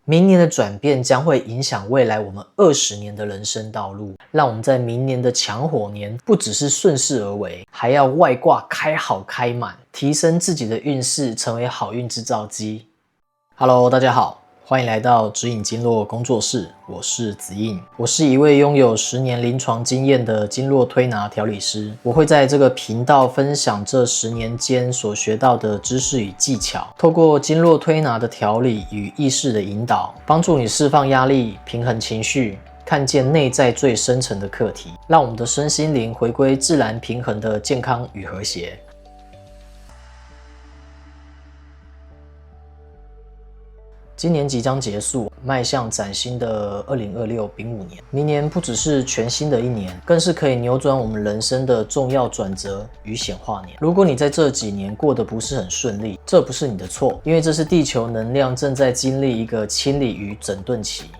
明年的转变将会影响未来我们20年的人生道路，让我们在明年的强火年不只是顺势而为，还要外挂开好开满，提升自己的运势，成为好运制造机。Hello， 大家好，欢迎来到指引经络工作室，我是子印，我是一位拥有10年临床经验的经络推拿调理师。我会在这个频道分享这10年间所学到的知识与技巧，透过经络推拿的调理与意识的引导，帮助你释放压力，平衡情绪，看见内在最深层的课题，让我们的身心灵回归自然平衡的健康与和谐。今年即将结束，迈向崭新的2026丙午年。明年不只是全新的一年，更是可以扭转我们人生的重要转折与显化年。如果你在这几年过得不是很顺利，这不是你的错，因为这是地球能量正在经历一个清理与整顿期。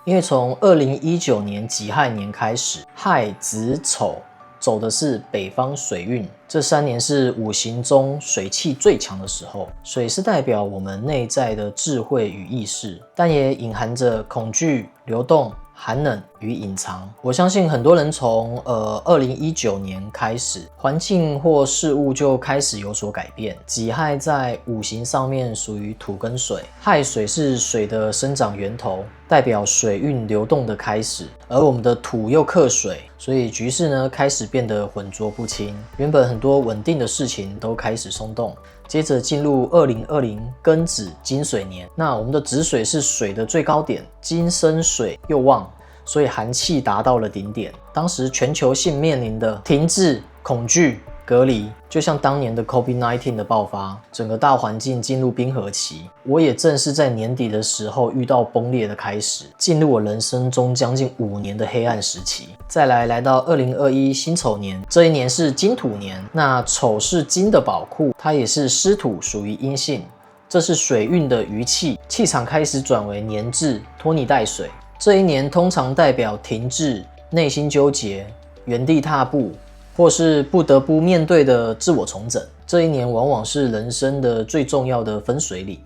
因为从2019年己亥年开始，亥子丑走的是北方水运，这3年是五行中水气最强的时候。水是代表我们内在的智慧与意识，但也隐含着恐惧、流动、寒冷与隐藏。我相信很多人从2019年开始，环境或事物就开始有所改变。己亥在五行上面属于土跟水，亥水是水的生长源头，代表水运流动的开始，而我们的土又克水，所以局势呢开始变得浑浊不清。原本很多稳定的事情都开始松动。接着进入2020庚子金水年，那我们的子水是水的最高点，金生水又旺，所以寒气达到了顶点。当时全球性面临的停滞、恐惧、隔离，就像当年的 COVID-19 的爆发，整个大环境进入冰河期。我也正是在年底的时候遇到崩裂的开始，进入我人生中将近5年的黑暗时期。再来到2021辛丑年，这一年是金土年，那丑是金的宝库，它也是湿土，属于阴性，这是水运的余气，气场开始转为年至，拖泥带水。这一年通常代表停滞、内心纠结、原地踏步，或是不得不面对的自我重整。这一年往往是人生的最重要的分水岭。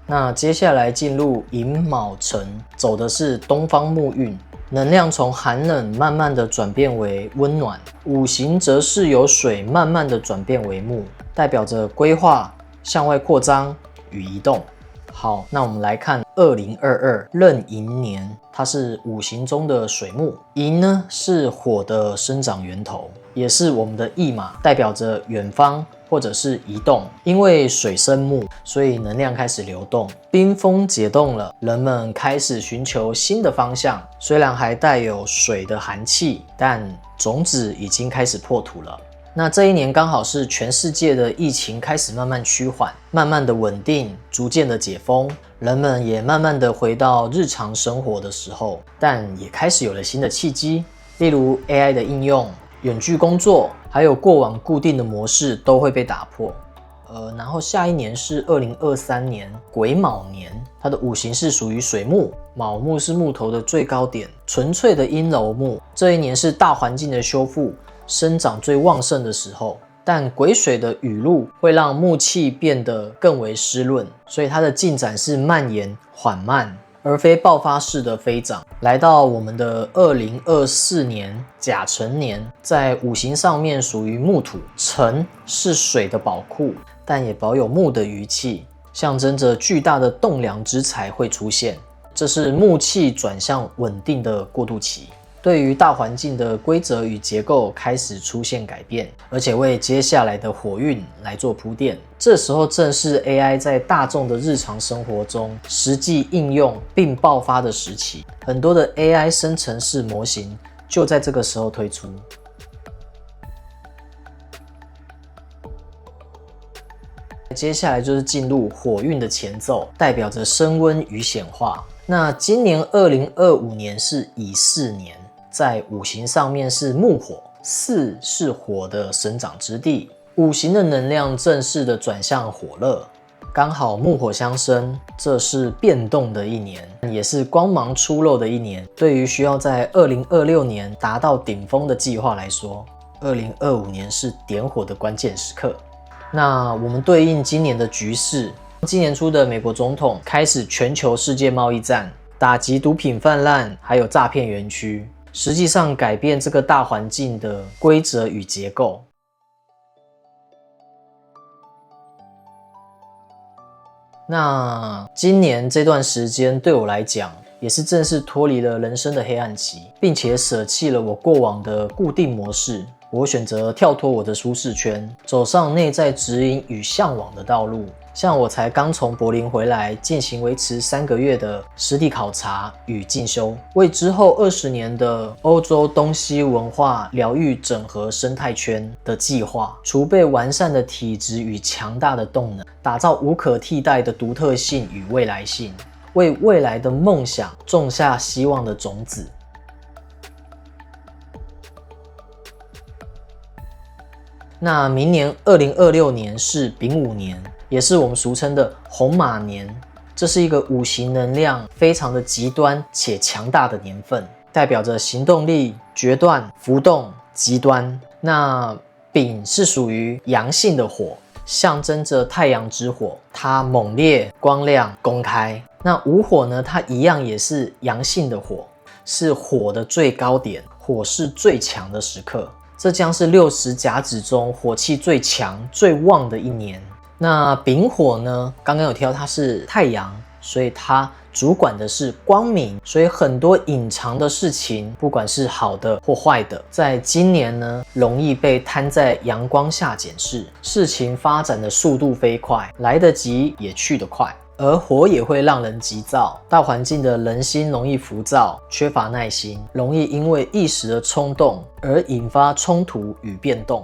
那接下来进入寅卯辰，走的是东方木运，能量从寒冷慢慢的转变为温暖，五行则是由水慢慢的转变为木，代表着规划、向外扩张与移动。好，那我们来看2022壬寅年，它是五行中的水木。寅呢是火的生长源头，也是我们的驿马，代表着远方或者是移动。因为水生木，所以能量开始流动，冰封解冻了，人们开始寻求新的方向。虽然还带有水的寒气，但种子已经开始破土了。那这一年刚好是全世界的疫情开始慢慢趋缓，慢慢的稳定，逐渐的解封，人们也慢慢的回到日常生活的时候，但也开始有了新的契机，例如 AI 的应用、远距工作，还有过往固定的模式都会被打破。然后下一年是2023年癸卯年，它的五行是属于水木，卯木是木头的最高点，纯粹的阴柔木。这一年是大环境的修复，生长最旺盛的时候，但癸水的雨露会让木气变得更为湿润，所以它的进展是蔓延缓慢，而非爆发式的飞涨。来到我们的2024年甲辰年，在五行上面属于木土，辰是水的宝库，但也保有木的余气，象征着巨大的栋梁之才会出现。这是木气转向稳定的过渡期。对于大环境的规则与结构开始出现改变，而且为接下来的火运来做铺垫。这时候正是 AI 在大众的日常生活中实际应用并爆发的时期，很多的 AI 生成式模型就在这个时候推出。接下来就是进入火运的前奏，代表着升温与显化。那今年2025年是乙巳年，在五行上面是木火，巳是火的生长之地，五行的能量正式的转向火热，刚好木火相生，这是变动的一年，也是光芒初露的一年。对于需要在2026年达到顶峰的计划来说，2025年是点火的关键时刻。那我们对应今年的局势，今年初的美国总统开始全球世界贸易战，打击毒品泛滥，还有诈骗园区，实际上改变这个大环境的规则与结构。那今年这段时间对我来讲，也是正式脱离了人生的黑暗期，并且舍弃了我过往的固定模式。我选择跳脱我的舒适圈，走上内在指引与向往的道路。像我才刚从柏林回来，进行维持3个月的实地考察与进修，为之后20年的欧洲东西文化疗愈整合生态圈的计划，储备完善的体质与强大的动能，打造无可替代的独特性与未来性，为未来的梦想种下希望的种子。那明年2026年是丙午年，也是我们俗称的红马年，这是一个五行能量非常的极端且强大的年份，代表着行动力、决断、浮动、极端。那丙是属于阳性的火，象征着太阳之火，它猛烈、光亮、公开。那午火呢，它一样也是阳性的火，是火的最高点，火是最强的时刻。这将是60甲子中火气最强、最旺的一年。那丙火呢？刚刚有提到它是太阳，所以它主管的是光明，所以很多隐藏的事情，不管是好的或坏的，在今年呢，容易被摊在阳光下检视。事情发展的速度飞快，来得及也去得快。而火也会让人急躁，大环境的人心容易浮躁，缺乏耐心，容易因为一时的冲动而引发冲突与变动。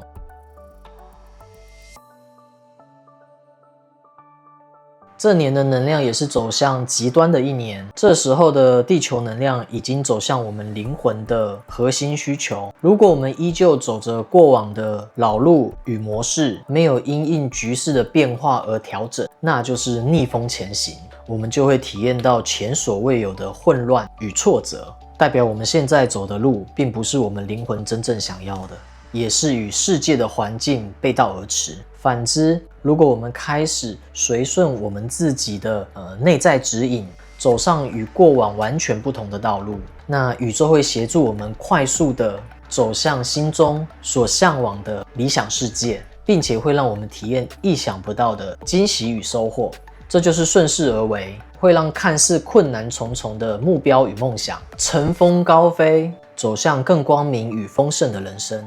这年的能量也是走向极端的一年，这时候的地球能量已经走向我们灵魂的核心需求。如果我们依旧走着过往的老路与模式，没有因应局势的变化而调整，那就是逆风前行，我们就会体验到前所未有的混乱与挫折，代表我们现在走的路并不是我们灵魂真正想要的，也是与世界的环境背道而驰。反之，如果我们开始随顺我们自己的内在指引，走上与过往完全不同的道路，那宇宙会协助我们快速的走向心中所向往的理想世界，并且会让我们体验意想不到的惊喜与收获。这就是顺势而为，会让看似困难重重的目标与梦想乘风高飞，走向更光明与丰盛的人生。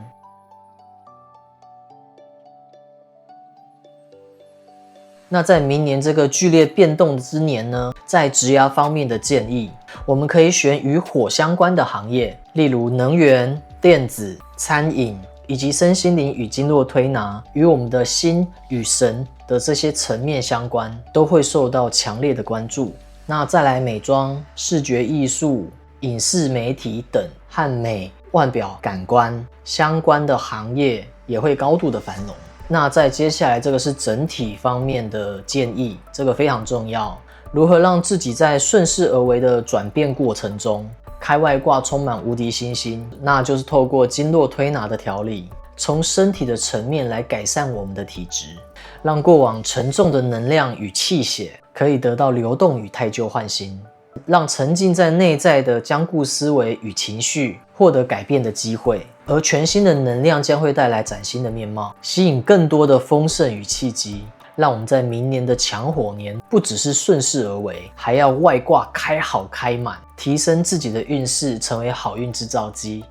那在明年这个剧烈变动之年呢，在职涯方面的建议，我们可以选与火相关的行业，例如能源、电子、餐饮，以及身心灵与经络推拿，与我们的心与神的这些层面相关，都会受到强烈的关注。那再来美妆、视觉艺术、影视媒体等和美、外表、感官相关的行业也会高度的繁荣。那在接下来这个是整体方面的建议，这个非常重要。如何让自己在顺势而为的转变过程中，开外挂充满无敌信心，那就是透过经络推拿的调理，从身体的层面来改善我们的体质，让过往沉重的能量与气血可以得到流动与汰旧换新，让沉浸在内在的僵固思维与情绪获得改变的机会，而全新的能量将会带来崭新的面貌，吸引更多的丰盛与契机，让我们在明年的强火年不只是顺势而为，还要外挂开好开满，提升自己的运势，成为好运制造机。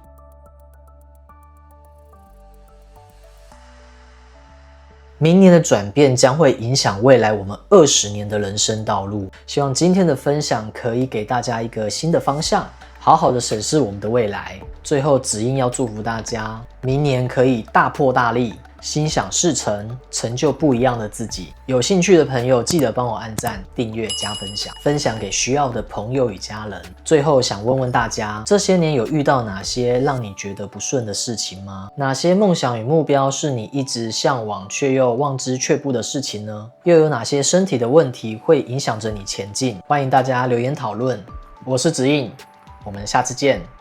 明年的转变将会影响未来我们20年的人生道路。希望今天的分享可以给大家一个新的方向，好好的审视我们的未来。最后，子英要祝福大家，明年可以大破大立，心想事成，成就不一样的自己。有兴趣的朋友记得帮我按赞、订阅、加分享，分享给需要的朋友与家人。最后想问问大家，这些年有遇到哪些让你觉得不顺的事情吗？哪些梦想与目标是你一直向往却又望之却步的事情呢？又有哪些身体的问题会影响着你前进？欢迎大家留言讨论。我是子印，我们下次见。